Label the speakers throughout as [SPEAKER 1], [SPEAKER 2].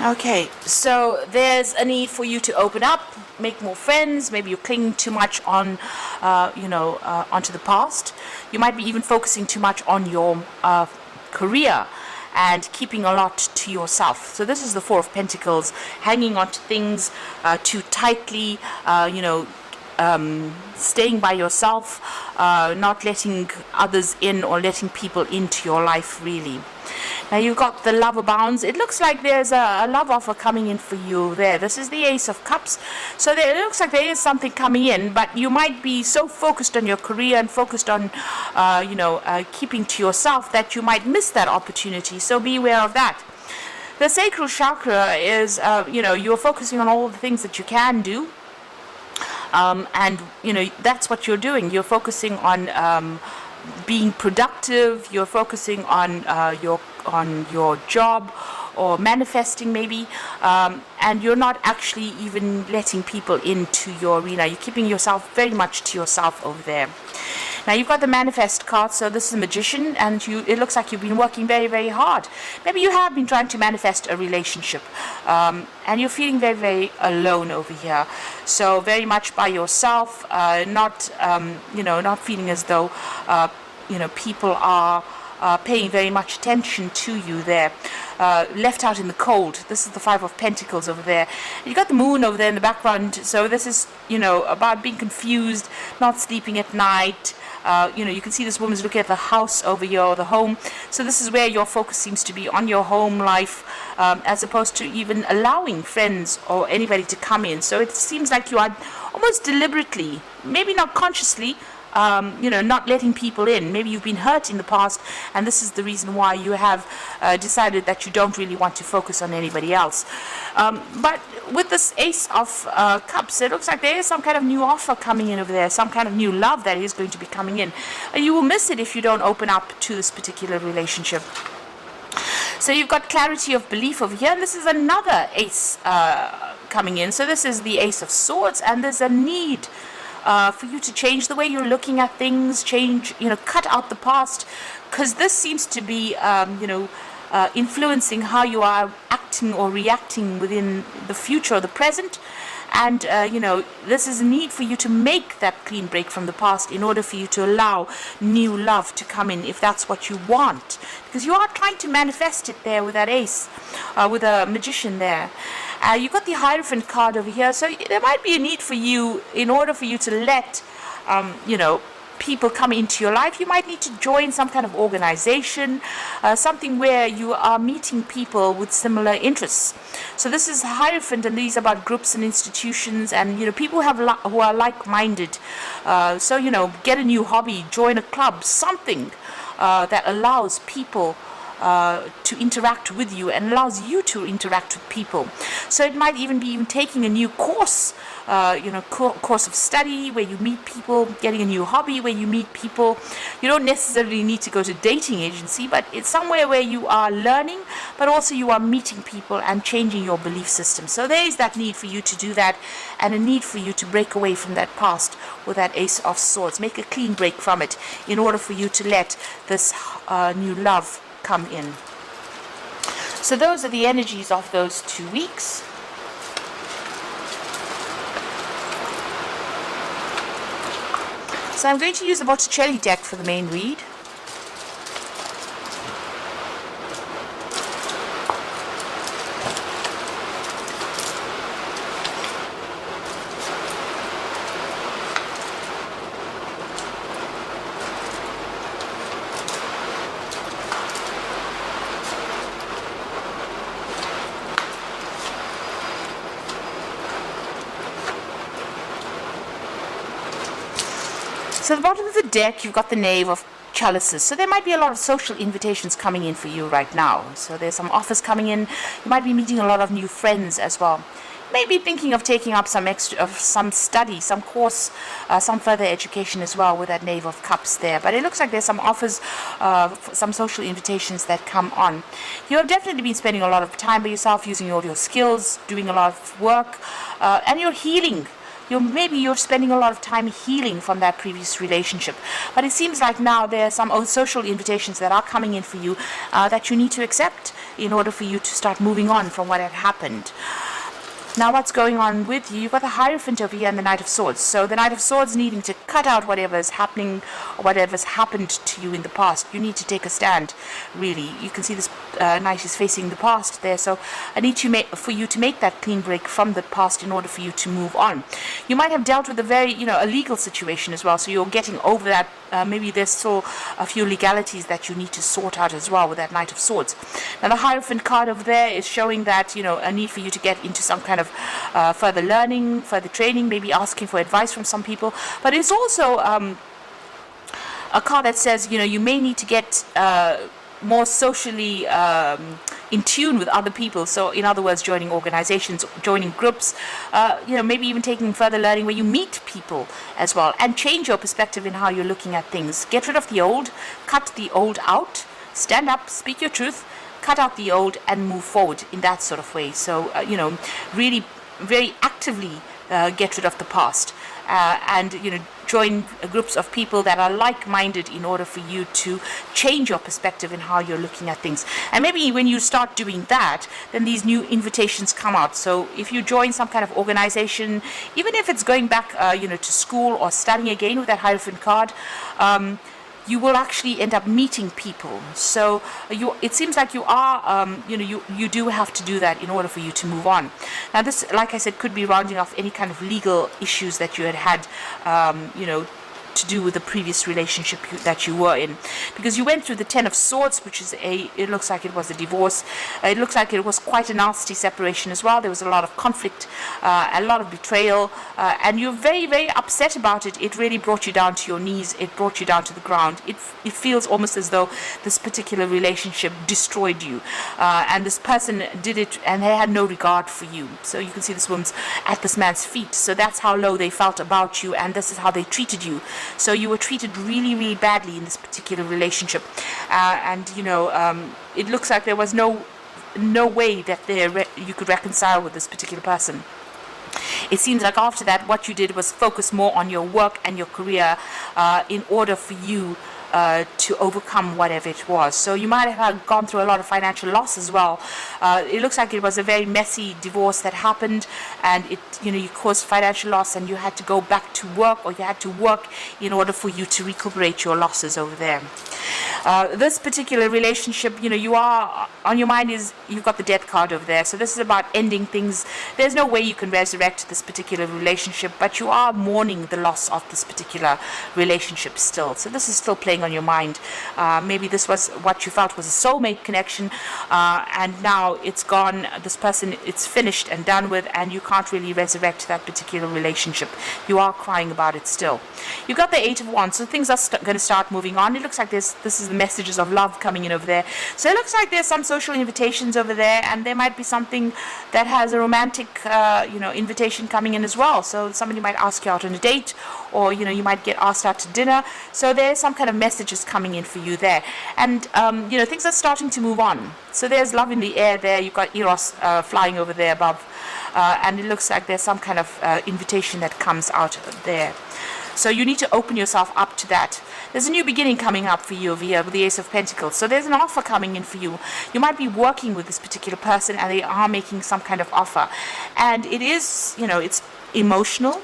[SPEAKER 1] Okay, so there's a need for you to open up, make more friends. Maybe you're clinging too much on, onto the past. You might be even focusing too much on your career and keeping a lot to yourself. So this is the Four of Pentacles, hanging on to things too tightly, staying by yourself, not letting others in or letting people into your life really. Now you've got the Lover bounds. It looks like there's a love offer coming in for you there. This is the Ace of Cups. So it looks like there is something coming in, but you might be so focused on your career and focused on, keeping to yourself that you might miss that opportunity. So be aware of that. The sacral chakra is, you're focusing on all the things that you can do. And that's what you're doing. You're focusing on being productive. You're focusing on your job or manifesting maybe, and you're not actually even letting people into your arena. You're keeping yourself very much to yourself over there. Now you've got the Manifest card, so this is a Magician, and it looks like you've been working very, very hard. Maybe you have been trying to manifest a relationship, and you're feeling very, very alone over here. So very much by yourself, not feeling as though, people are paying very much attention to you there. Left out in the cold. This is the Five of Pentacles over there. You've got the moon over there in the background, so this is, about being confused, not sleeping at night. You can see this woman's looking at the house over here, or the home. So this is where your focus seems to be, on your home life, as opposed to even allowing friends or anybody to come in. So it seems like you are almost deliberately, maybe not consciously, not letting people in. Maybe you've been hurt in the past, and this is the reason why you have decided that you don't really want to focus on anybody else. But with this Ace of Cups, it looks like there is some kind of new offer coming in over there, some kind of new love that is going to be coming in. And you will miss it if you don't open up to this particular relationship. So you've got clarity of belief over here, and this is another Ace coming in. So this is the Ace of Swords, and there's a need for you to change the way you're looking at things, cut out the past, because this seems to be, influencing how you are acting or reacting within the future or the present. And, this is a need for you to make that clean break from the past in order for you to allow new love to come in, if that's what you want. Because you are trying to manifest it there with that Ace, with a Magician there. You've got the Hierophant card over here, so there might be a need for you, in order for you to let, people come into your life. You might need to join some kind of organization, something where you are meeting people with similar interests. So this is Hierophant, and these are about groups and institutions, and people who are like-minded. So get a new hobby, join a club, something that allows people to interact with you and allows you to interact with people. So it might even be taking a new course, course of study where you meet people, getting a new hobby where you meet people. You don't necessarily need to go to dating agency, but it's somewhere where you are learning, but also you are meeting people and changing your belief system. So there is that need for you to do that, and a need for you to break away from that past with that Ace of Swords. Make a clean break from it in order for you to let this new love come in. So those are the energies of those 2 weeks. So I'm going to use the Botticelli deck for the main read. So at the bottom of the deck, you've got the Knave of Chalices. So there might be a lot of social invitations coming in for you right now. So there's some offers coming in. You might be meeting a lot of new friends as well. Maybe thinking of taking up some study, some course, some further education as well with that Knave of Cups there. But it looks like there's some offers, some social invitations that come on. You have definitely been spending a lot of time by yourself, using all your skills, doing a lot of work, and you're healing. maybe you're spending a lot of time healing from that previous relationship. But it seems like now there are some social invitations that are coming in for you that you need to accept in order for you to start moving on from what had happened. Now what's going on with you? You've got the Hierophant over here and the Knight of Swords. So the Knight of Swords needing to cut out whatever is happening or whatever's happened to you in the past. You need to take a stand, really. You can see this Knight is facing the past there. So I need for you to make that clean break from the past in order for you to move on. You might have dealt with a very, a legal situation as well. So you're getting over that. Maybe there's still a few legalities that you need to sort out as well with that Knight of Swords. Now the Hierophant card over there is showing that, a need for you to get into some kind of further learning, further training, maybe asking for advice from some people. But it's also a card that says, you may need to get more socially in tune with other people. So in other words, joining organizations, joining groups, maybe even taking further learning where you meet people as well, and change your perspective in how you're looking at things. Get rid of the old, cut the old out, stand up, speak your truth, cut out the old, and move forward in that sort of way. So, really very actively get rid of the past and, join groups of people that are like-minded in order for you to change your perspective in how you're looking at things. And maybe when you start doing that, then these new invitations come out. So if you join some kind of organization, even if it's going back, to school or studying again with that Hierophant card, you will actually end up meeting people. So it seems like you are, you do have to do that in order for you to move on. Now this, like I said, could be rounding off any kind of legal issues that you had, to do with the previous relationship that you were in, because you went through the Ten of Swords, which is it looks like it was a divorce. It looks like it was quite a nasty separation as well. There was a lot of conflict, a lot of betrayal, and you're very, very upset about it. It really brought you down to your knees. It brought you down to the ground. It feels almost as though this particular relationship destroyed you, and this person did it, and they had no regard for you. So you can see this woman's at this man's feet. So that's how low they felt about you, and this is how they treated you. So you were treated really, really badly in this particular relationship, and it looks like there was no way that you could reconcile with this particular person. It seems like after that, what you did was focus more on your work and your career in order for you to overcome whatever it was. So you might have gone through a lot of financial loss as well. It looks like it was a very messy divorce that happened, and you caused financial loss, and you had to go back to work, or you had to work in order for you to recuperate your losses over there. This particular relationship, you are on your mind is you've got the Death card over there. So this is about ending things. There's no way you can resurrect this particular relationship, but you are mourning the loss of this particular relationship still. So this is still playing on your mind. Maybe this was what you felt was a soulmate connection, and now it's gone. This person, it's finished and done with, and you can't really resurrect that particular relationship. You are crying about it still. You've got the Eight of Wands, so things are going to start moving on. It looks like this is the messages of love coming in over there. So it looks like there's some social invitations over there, and there might be something that has a romantic invitation coming in as well. So somebody might ask you out on a date, or you might get asked out to dinner. So there's some kind of messages coming in for you there, and things are starting to move on. So there's love in the air there. You've got Eros flying over there above, and it looks like there's some kind of invitation that comes out there. So you need to open yourself up to that. There's a new beginning coming up for you over here with the Ace of Pentacles. So there's an offer coming in for you. You might be working with this particular person, and they are making some kind of offer, and it is it's emotional.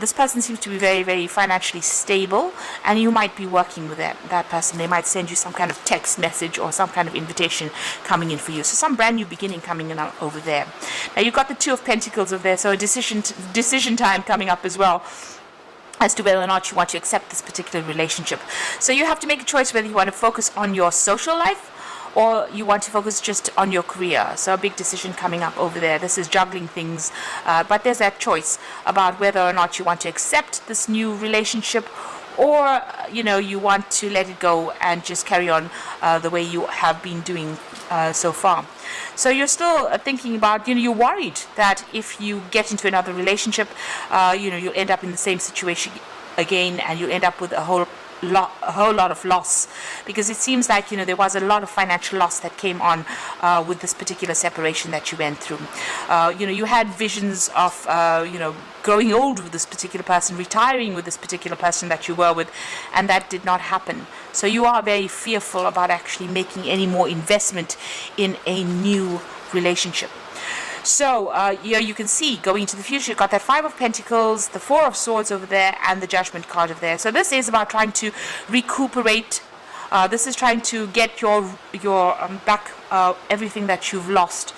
[SPEAKER 1] This person seems to be very, very financially stable, and you might be working with that person. They might send you some kind of text message or some kind of invitation coming in for you. So some brand new beginning coming in over there. Now you've got the Two of Pentacles over there, so a decision time coming up as well, as to whether or not you want to accept this particular relationship. So you have to make a choice whether you want to focus on your social life, or you want to focus just on your career. So a big decision coming up over there. This is juggling things, but there's that choice about whether or not you want to accept this new relationship, or you want to let it go and just carry on the way you have been doing so far. So you're still thinking about, you're worried that if you get into another relationship, you'll end up in the same situation again, and you'll end up with a whole a whole lot of loss, because it seems like there was a lot of financial loss that came on with this particular separation that you went through. You had visions of growing old with this particular person, retiring with this particular person that you were with, and that did not happen. So you are very fearful about actually making any more investment in a new relationship. So here you can see, going into the future, you've got that Five of Pentacles, the Four of Swords over there, and the Judgment card over there. So this is about trying to recuperate. This is trying to get your back everything that you've lost.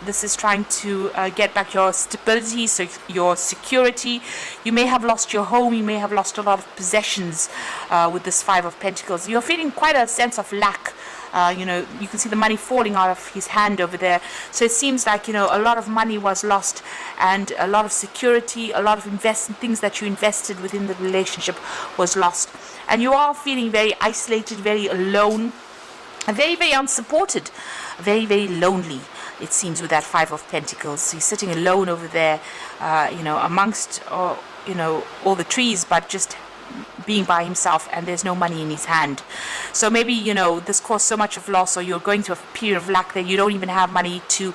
[SPEAKER 1] This is trying to get back your stability, so your security. You may have lost your home. You may have lost a lot of possessions with this Five of Pentacles. You're feeling quite a sense of lack. You can see the money falling out of his hand over there. So it seems like, a lot of money was lost, and a lot of security, a lot of things that you invested within the relationship was lost. And you are feeling very isolated, very alone, very, very unsupported, very, very lonely, it seems, with that Five of Pentacles. So he's sitting alone over there, amongst, all the trees, but just being by himself, and there's no money in his hand. So maybe this caused so much of loss, or you're going through a period of lack that you don't even have money to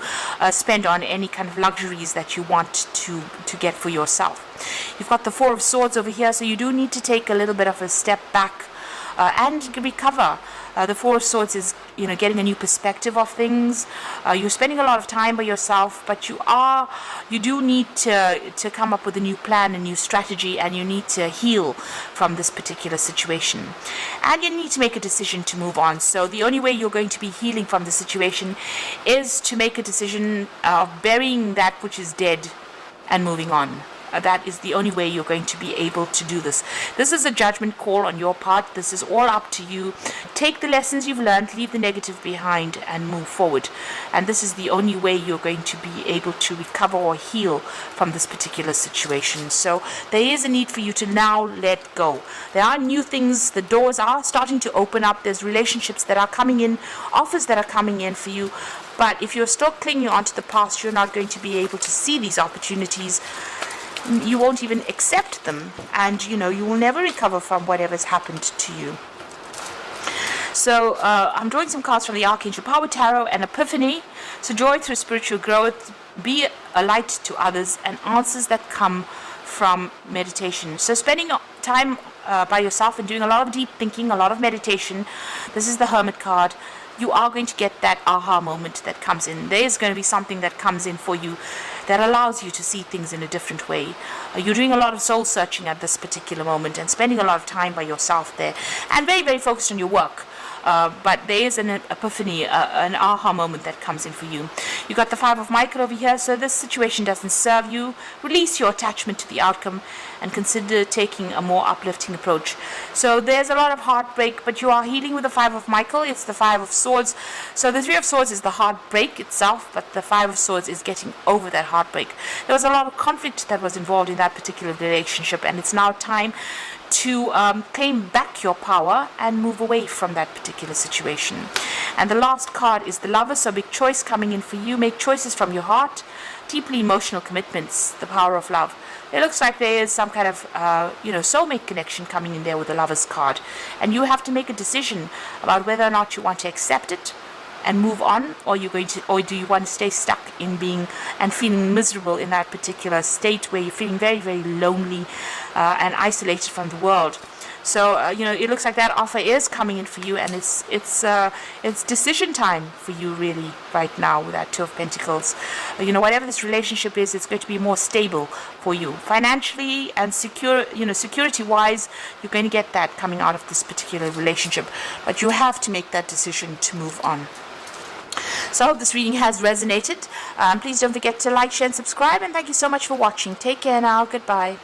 [SPEAKER 1] spend on any kind of luxuries that you want to get for yourself. You've got the Four of Swords over here, so you do need to take a little bit of a step back and recover. The Four of Swords is, getting a new perspective of things. You're spending a lot of time by yourself, but you do need to come up with a new plan, a new strategy, and you need to heal from this particular situation. And you need to make a decision to move on. So the only way you're going to be healing from the situation is to make a decision of burying that which is dead and moving on. That is the only way you're going to be able to do this. This is a judgment call on your part. This is all up to you. Take the lessons you've learned, leave the negative behind, and move forward. And this is the only way you're going to be able to recover or heal from this particular situation. So there is a need for you to now let go. There are new things. The doors are starting to open up. There's relationships that are coming in, offers that are coming in for you. But if you're still clinging onto the past, you're not going to be able to see these opportunities. You won't even accept them, and you will never recover from whatever's happened to you. So I'm drawing some cards from the Archangel Power Tarot and Epiphany. So joy through spiritual growth, be a light to others, and answers that come from meditation. So spending time by yourself and doing a lot of deep thinking, a lot of meditation. This is the Hermit card. You are going to get that aha moment that comes in. There is going to be something that comes in for you that allows you to see things in a different way. You're doing a lot of soul searching at this particular moment and spending a lot of time by yourself there, and very, very focused on your work. But there is an epiphany, an aha moment that comes in for you. You got the Five of Michael over here, so this situation doesn't serve you. Release your attachment to the outcome and consider taking a more uplifting approach. So there's a lot of heartbreak, but you are healing with the Five of Michael. It's the Five of Swords. So the Three of Swords is the heartbreak itself, but the Five of Swords is getting over that heartbreak. There was a lot of conflict that was involved in that particular relationship, and it's now time to claim back your power and move away from that particular situation. And the last card is the Lover, so big choice coming in for you. Make choices from your heart, deeply emotional commitments, the power of love. It looks like there is some kind of soulmate connection coming in there with the Lover's card, and you have to make a decision about whether or not you want to accept it and move on, or do you want to stay stuck in being and feeling miserable in that particular state where you're feeling very, very lonely and isolated from the world. So it looks like that offer is coming in for you, and it's decision time for you really right now with that Two of Pentacles. Whatever this relationship is, it's going to be more stable for you financially and security wise. You're going to get that coming out of this particular relationship, but you have to make that decision to move on. So I hope this reading has resonated. Please don't forget to like, share, and subscribe, and thank you so much for watching. Take care now. Goodbye.